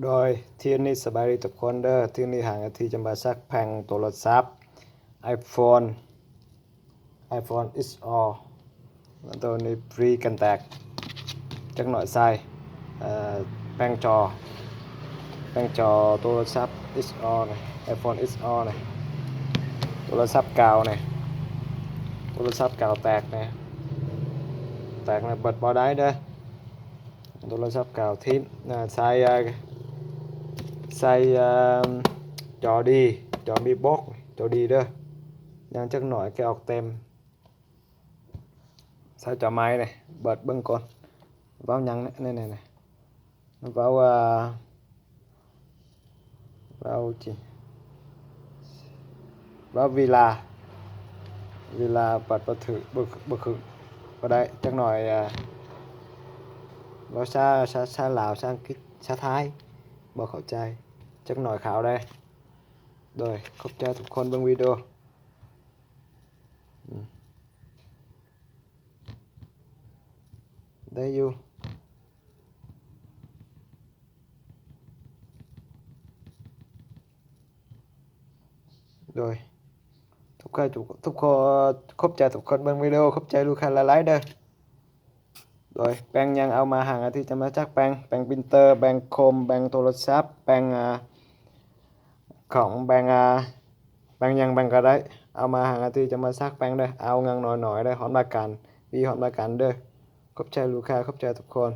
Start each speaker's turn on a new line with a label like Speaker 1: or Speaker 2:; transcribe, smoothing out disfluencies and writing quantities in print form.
Speaker 1: โดยที่นี้สบายดีทุกคนเด้อที่นี้หางที่จะมาซักแผงโทรศัพท์ iPhone is all ตัวนี้ฟรีกันแตกจักหน่อยใส่แป้งจอโทรศัพท์ is all นี่ iPhone is all นี่โทรศัพท์เก่านี่โทรศัพท์เก่าแตกนี่เบิดบ่ได้เด้อโทรศัพท์เก่าทิ้งใส่จอมีบล็อกจอดีเด้อยังจักหน่อยแกออกเต็มใส่จอไม้นี่เบิดเบิ่งก่อนเว้าหยังนี่เว้าเวลาปัดบ่ถึกบ่คือบ่ได้จักหน่อยเว้าชาลาวชาอังกฤษชาไทยบ่เข้าใจจักหน่อยข่าวได้โดยขอบใจทุกคนเบิ่งวิดีโอได้อยู่โดยทุกคนขอบใจทุกคนเบิ่งวิดีโอขอบใจลูกค้าหลายๆเด้อโดยแปรงยังเอามาหางอาทิตย์จะมาจักแปรงปรินเตอร์แปรงคมแปรงโทรศัพท์แปรงของแปรงยังแปรงก็ได้เอามาหางอาทิตย์จะมาซักแปรงเด้อเอางังน้อยๆเด้อฮอดมากันมีฮอดมากันเด้อขอบใจลูกค้าขอบใจทุกคน